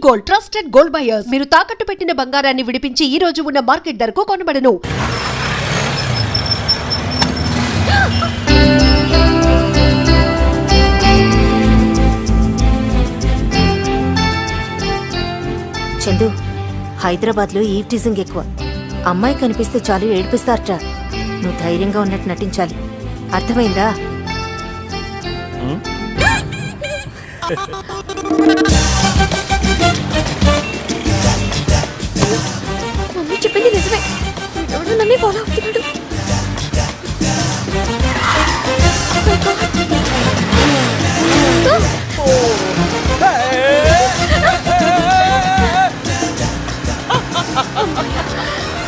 Gold, trusted gold buyers. మీరు తాకట్టు పెట్టిన బంగారాన్ని విడిపించి ఈ రోజు ఉన్న మార్కెట్ ధరకు కొనబడను. చందు, హైదరాబాద్లో ఈవ్ టీజింగ్ ఎక్కువ. అమ్మాయి కనిపిస్తే చాలు ఏడిపిస్తారట. నువ్వు ధైర్యంగా ఉన్నట్టు నటించాలి, అర్థమైందా? మమ్మీ చెప్పింది నిజమే, ఎవరు నన్ను ఫాలో అవుతున్నాడు.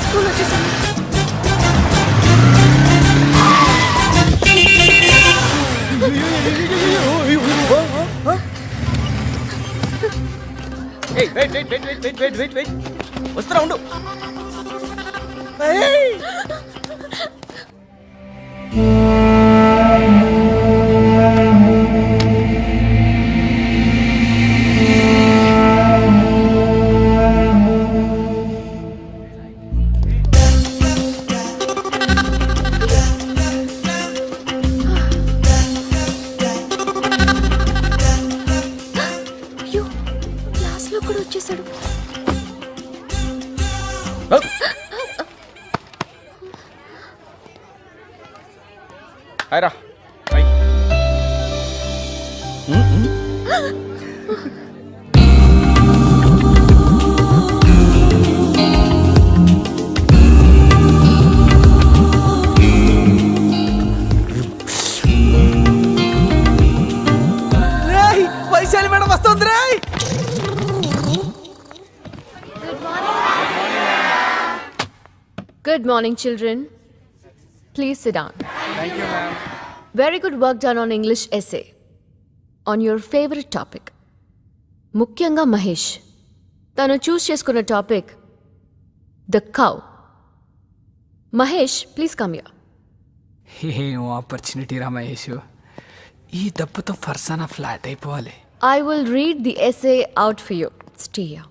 స్కూల్ వచ్చేసాను. వస్తున్నా ఉండు. అయ్యో, క్లాస్లో కూడా వచ్చేసాడు. హాయ్రా. వైశాలి మేడం వస్తుంది రే. Good morning, children. Please sit down. Thank you, ma'am. Very good work done on English essay. On your favorite topic. ముఖ్యంగా మహేష్ తను చూస్ చేసుకున్న topic the cow. Mahesh, please come here. ఏం ఆపర్చునిటీ రా మహేష్, ఈ దెబ్బతో ఫర్సానా ఫ్లాట్ అయిపోవాలి. I will read the essay out for you. Stay here.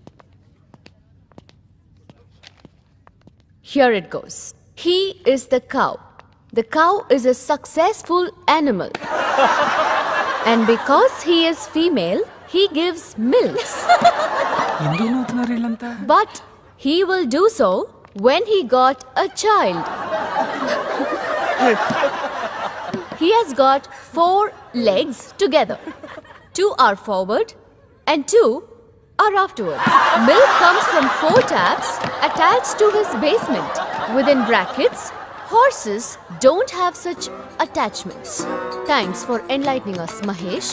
Here it goes. He is the cow. The cow is a successful animal. And because he is female, he gives milks. ఎందుకు నవ్వుతున్నారు వీళ్ళంతా? But he will do so when he got a child. He has got 4 legs together. 2 are forward and 2 are afterwards. Milk comes from 4 taps attached to his basement. Within brackets, horses don't have such attachments. Thanks for enlightening us, Mahesh.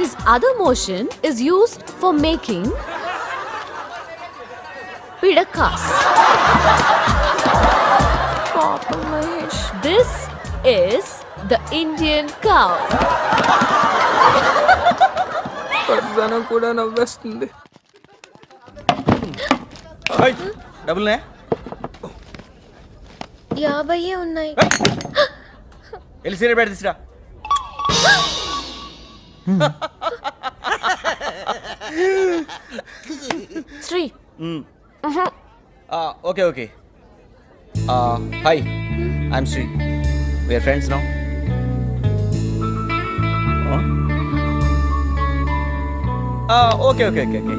His other motion is used for making pidakas. Papa Mahesh. This is the Indian cow. ఫర్సానా కూడా నవ్వేస్తుంది. డబ్బులునే 50 ఉన్నాయి. వెళ్ళి serial బయట తీసురా. Sri. Okay okay. Hi, I'm Sri. We're friends now. Okay okay okay okay.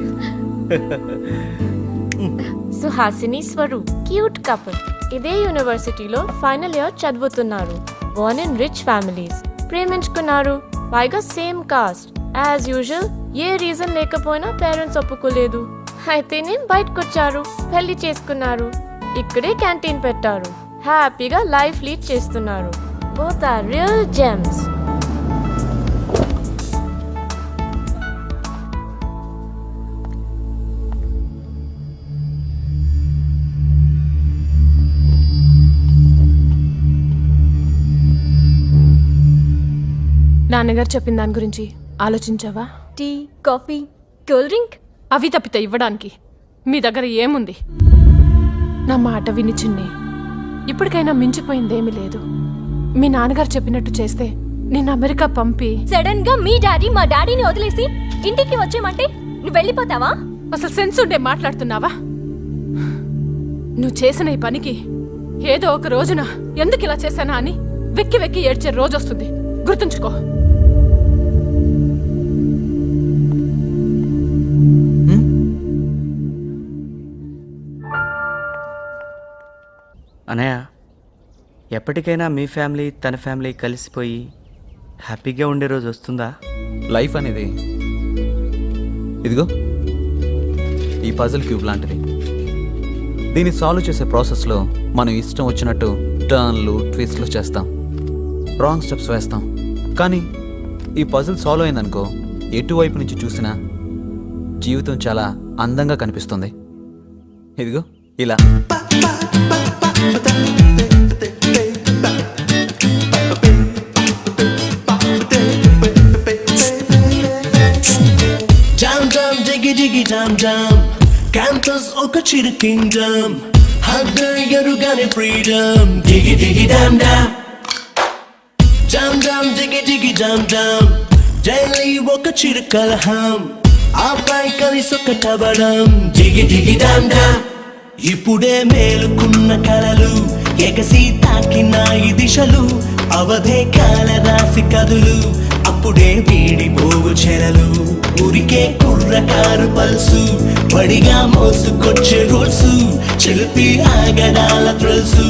Suhasini Swaroop cute couple. ఇదే యూనివర్సిటీలో final year చదువుతున్నారు. Born in rich families. ప్రేమించుకున్నారు, పైగా same caste. As usual a reason లేకపోయినా పేరెంట్స్ ఒప్పుకోలేదు. అయితేనే బయటకొచ్చారు, పెళ్లి చేసుకున్నారు. ఇక్కడే క్యాంటీన్ పెట్టారు. హ్యాపీగా లైఫ్ లీడ్ చేస్తున్నారు. Both are real gems. నాన్నగారు చెప్పిన దాని గురించి ఆలోచించావా? టీ, కాఫీ, కూల్ డ్రింక్ అవి తప్పితే ఇవ్వడానికి మీ దగ్గర ఏముంది? నా మాట విని చిన్ని, ఇప్పటికైనా మించిపోయిందేమీ లేదు. మీ నాన్నగారు చెప్పినట్టు చేస్తే నేను అమెరికా పంపి. సడన్ గా మీ డాడీ మా డాడీని వదిలేసి ఇంటికి వచ్చేయమంటే నువ్వు వెళ్ళిపోతావా? అసలు సెన్స్ ఉండే మాట్లాడుతున్నావా? నువ్వు చేసిన ఈ పనికి ఏదో ఒక రోజున ఎందుకు ఇలా చేశానా అని వెక్కి వెక్కి ఏడ్చే రోజు వస్తుంది, గుర్తుంచుకో. అనయ్య, ఎప్పటికైనా మీ ఫ్యామిలీ తన ఫ్యామిలీ కలిసిపోయి హ్యాపీగా ఉండే రోజు వస్తుందా? లైఫ్ అనేది ఇదిగో ఈ పజిల్ క్యూబ్ లాంటిది. దీన్ని సాల్వ్ చేసే ప్రాసెస్లో మనం ఇష్టం వచ్చినట్టు టర్న్లు ట్విస్ట్లు చేస్తాం, రాంగ్ స్టెప్స్ వేస్తాం. కానీ ఈ పజిల్ సాల్వ్ అయిందనుకో, ఎటువైపు నుంచి చూసినా జీవితం చాలా అందంగా కనిపిస్తుంది. ఇదిగో ఇలా. Jam jam jiggy jiggy jam jam, campus oka chiri kingdom, hugger yarugane freedom, diggy diggy dam dam. Jam jam jiggy jiggy jam jam, daily oka chiri kalaham, aapai kalisoka tabadam, diggy diggy dam dam. ఇప్పుడే మేలుకున్న కలలు ఎగసి తాకిన ఈ దిశలు, అవధే కాల రాసి కదులు, అప్పుడే వీడిపోవు చెరలు, ఊరికే కుర్రకారు పల్సు, పడిగా మోసుకొచ్చే రూల్సు, చెలిపి ఆగడాల త్రిల్సు,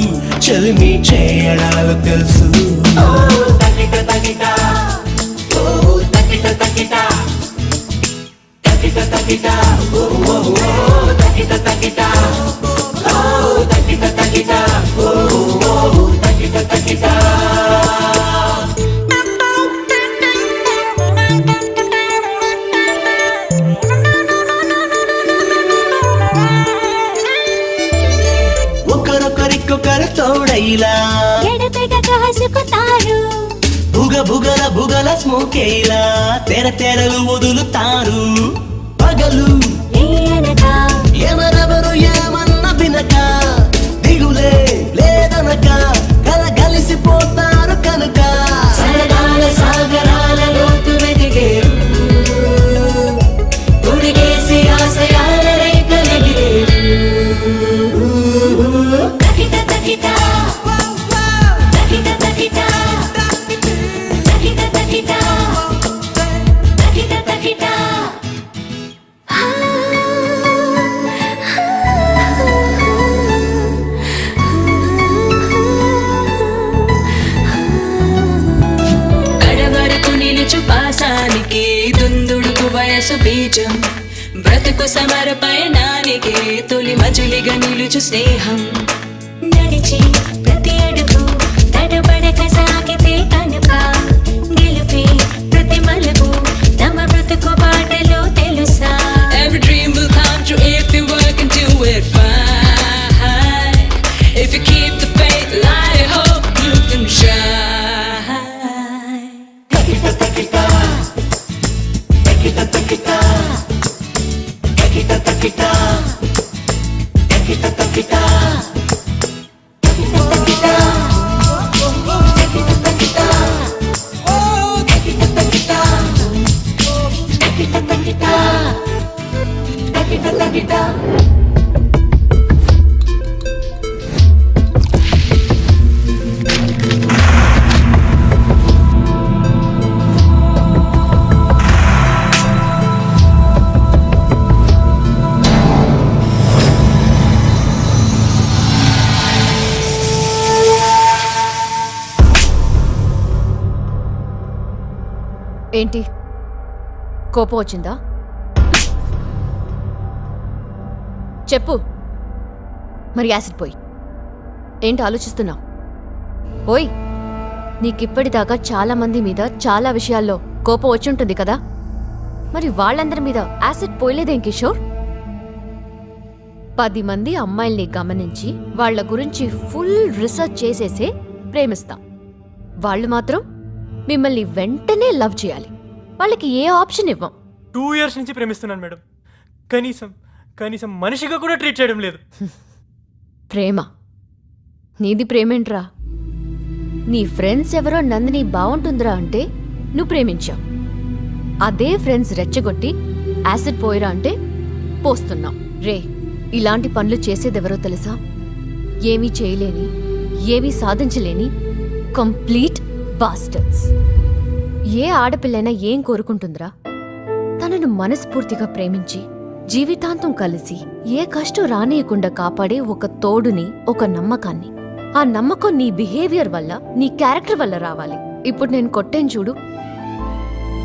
చెలిమి చేయడాల తెలుసు. తకిట తకిట ఓ తకిట తకిట తకిట తకిట ఓ ఓ ఓ తకిట తకిట ఓ తకిట తకిట ఓ ఓ తకిట తకిట. ఒకరొకరికొకరు తోడైలా బుగ బుగల బుగల స్మోకేలా తెర తెరలు వదులుతారు. పగలు ఎవరెవరు ఏమన్న వినక, దిగులే లేదనక, కలగలిసిపోతారు కనుక, సరదాల సాగరాల లోతు వెదిగేరు, తుడిగేసి ఆశయాల రేఖలెగిరేరు. తకిట తకిట తకిట తకిట తకిట తకిట తకిట తకిట. కడవరకు నిలుచు పాసానికి దుందుడుకు వయసు బీజం, బ్రతుకు సమర పయనానికి తొలి మజులిగా నిలుచు స్నేహం. నడిచి ప్రతి అడుగు తడబడక సాగితే కనుక, గెలుపే ప్రతి మలుపు తమ బ్రతుకు బాటలో తెలుసా. Every dream will come true if you work and do it fine. If you keep the faith alive, I hope you can shine. తకిట తకిట తకిట తకిట తకిట తకిట తకిట తకిట. ఏంటి కోపం వచ్చిందా? చెప్పు. మరి యాసిడ్ పోయి. ఏంటి ఆలోచిస్తున్నావు? పోయి. నీకిప్పటిదాకా చాలా మంది మీద చాలా విషయాల్లో కోపం వచ్చి ఉంటుంది కదా, మరి వాళ్ళందరి మీద యాసిడ్ పోయలేదేం కిషోర్? 10 మంది అమ్మాయిల్ని గమనించి వాళ్ళ గురించి ఫుల్ రీసెర్చ్ చేసేసే ప్రేమిస్తాం. వాళ్ళు మాత్రం మిమ్మల్ని వెంటనే లవ్ చేయాలి. వాళ్ళకి ఏ ఆప్షన్ ఇవ్వం. 2 years నుంచి ప్రేమిస్తున్నాను మేడం, కనీసం మనిషిగా కూడా ట్రీట్ చేయడం లేదు. ప్రేమ? నీది ప్రేమేంట్రా? నీ ఫ్రెండ్స్ ఎవరో నందిని బాగుంటుందిరా అంటే నువ్వు ప్రేమించావు. అదే ఫ్రెండ్స్ రెచ్చగొట్టి యాసిడ్ పోయిరా అంటే పోస్తున్నాం. రే, ఇలాంటి పనులు చేసేదెవరో తెలుసా? ఏమీ చేయలేని, ఏమీ సాధించలేని కంప్లీట్ బాస్టర్స్. ఏ ఆడపిల్లైనా ఏం కోరుకుంటుందిరా? తనను మనస్ఫూర్తిగా ప్రేమించి జీవితాంతం కలిసి ఏ కష్టం రానియకుండా కాపాడే ఒక తోడుని, ఒక నమ్మకాన్ని. ఆ నమ్మకం నీ బిహేవియర్ వల్ల, నీ క్యారెక్టర్ వల్ల రావాలి. ఇప్పుడు నేను కొట్టేను చూడు,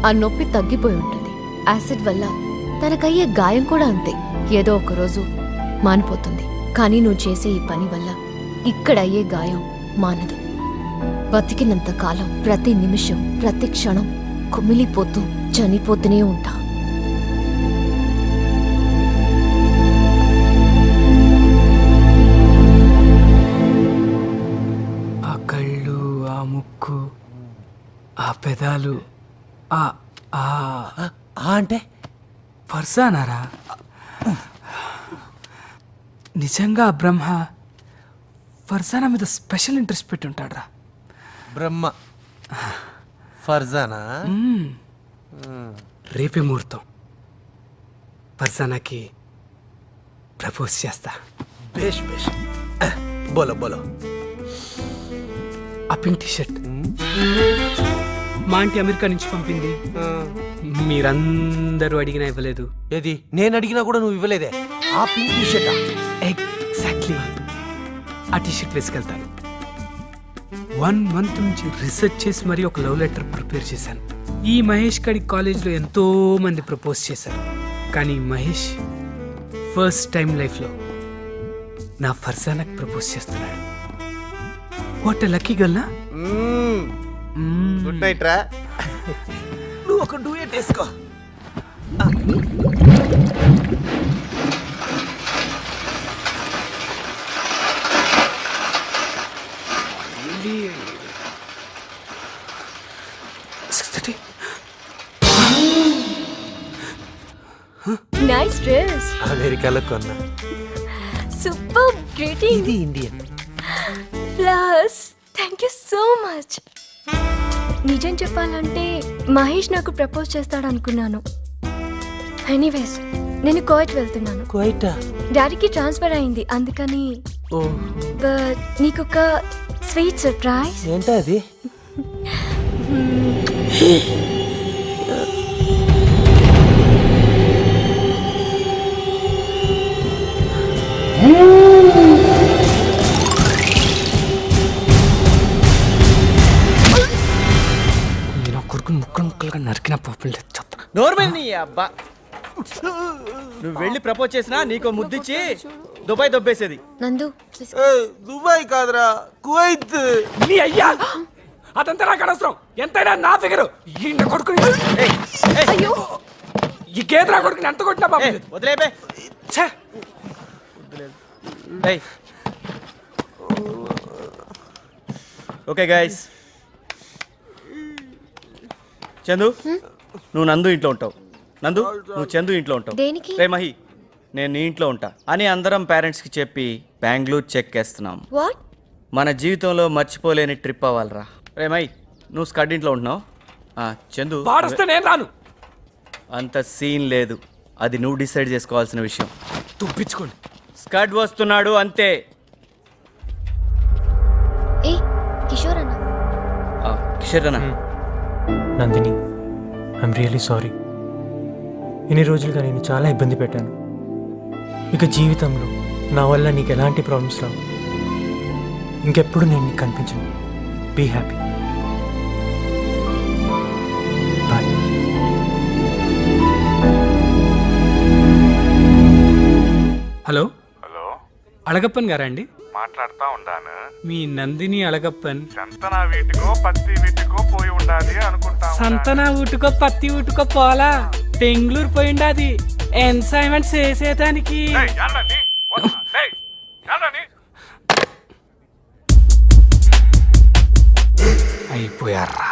ఆ నొప్పి తగ్గిపోయి ఉంటుంది. యాసిడ్ వల్ల తనకయ్యే గాయం కూడా అంతే, ఏదో ఒక రోజు మానిపోతుంది. కానీ నువ్వు చేసే ఈ పని వల్ల ఇక్కడ అయ్యే గాయం మానదు. బతికినంత కాలం ప్రతి నిమిషం, ప్రతి క్షణం కుమిలిపోతూ చనిపోతూనే ఉంటా. ఆ కళ్ళు, ఆ ముక్కు, ఆ పెదాలు, ఆ ఆ అంటే ఫర్సానారా? నిజంగా ఆ బ్రహ్మ ఫర్జానా మీద స్పెషల్ ఇంట్రెస్ట్ పెట్టి ఉంటాడురా. బ్రహ్మ ఫర్జానా? రేపే ముహూర్తం. ఫర్జానాకి ప్రపోజ్ చేస్తా. బేష్ బేష్. బోలో బోలో. ఆ పింక్ టీషర్ట్ మా ఆంటీ అమెరికా నుంచి పంపింది. మీరందరూ అడిగినా ఇవ్వలేదు. ఏది? నేను అడిగినా కూడా నువ్వు ఇవ్వలేదే. ఆ పింక్ టీషర్ట్. ఎగ్జాక్ట్లీ ఆ టీషర్ట్ వేసుకెళ్తాను. 1 month నుంచి రీసెర్చ్ చేసి మరీ ఒక లవ్ లెటర్ ప్రిపేర్ చేశాను. ఈ మహేష్ గడి కాలేజ్లో ఎంతో మంది ప్రపోజ్ చేశారు, కానీ మహేష్ ఫస్ట్ టైం లైఫ్లో నా ఫర్జానాకి ప్రపోజ్ చేస్తున్నాడు. వాట్ లక్కీ గల్లా. గుడ్ నైట్ రా. నువ్వు ఒక డూయట్ వేసుకో. Nice dress. అమెరికాలో కొన్నా. Super greeting. ఇది Indian. Plus thank you so much. నిజం చెప్పాలంటే మహేష్ నాకు ప్రపోజ్ చేస్తాడు అనుకున్నాను. ఎనీవేస్, నేను కోయిట్ వెళ్తున్నాను. కోయిటా? డాడీకి ట్రాన్స్ఫర్ అయింది, అందుకని. బట్ నీకొక స్వీట్ సర్ప్రైజ్. ఏంటో అది? కొడుకుని ముక్కలు ముక్కలుగా నరికిన పాపం లేదు. నోర్మల్ నీ అబ్బా. నువ్వు వెళ్ళి ప్రపోజ్ చేసినా నీకో ముద్దిచ్చి దుబాయ్ దొబ్బేసేది. నందు, దుబాయ్ కాదురా, కువైత్. నీ అయ్యా అదంతా నాకు అనవసరం. ఎంతైనా నా ఫిగరు. ఈ నా కొడుకుని ఈ గేదె నా కొడుకుని ఎంత కొట్టినా పాపం లేదు. వదిలేపే. ఓకే గైస్, చందు నువ్వు నందు ఇంట్లో ఉంటావు, నందు నువ్వు చందు ఇంట్లో ఉంటావు. దేనికి? రే మహి, నేను నీ ఇంట్లో ఉంటా అని అందరం పేరెంట్స్కి చెప్పి బెంగళూరు చెక్ వేస్తున్నాం. వాట్? మన జీవితంలో మర్చిపోలేని ట్రిప్ అవ్వాలరా. రే మహి, నువ్వు స్కడ్ ఇంట్లో ఉంటున్నావు. చందు వాడొస్తే నేను రాను. అంత సీన్ లేదు, అది నువ్వు డిసైడ్ చేసుకోవాల్సిన విషయం. తుప్పించుకోండి. స్కడ్ వస్తున్నాడు అంతే. ఏ కిషోర్ అన్న. కిషోర్ అన్న. Nandini, I'm really sorry. ఇన్ని రోజులుగా నేను చాలా ఇబ్బంది పెట్టాను. ఇక జీవితంలో నా వల్ల నీకు ఎలాంటి ప్రాబ్లమ్స్ రావు. ఇంకెప్పుడు నేను నీకు కనిపించను. Be happy. Bye. Hello Alagappan గారా అండి? మాట్లాడుతా ఉండాను. మీ నందిని అళగప్పన్ సంతన వీటికో పత్తి వీటికో పోయి ఉండాలి అనుకుంటా. సంతన ఊటుకో పత్తి ఊటుకో పోలా బెంగళూరు పోయిండాది ఎన్సైన్మెంట్ చేసేదానికి. అయిపోయారా?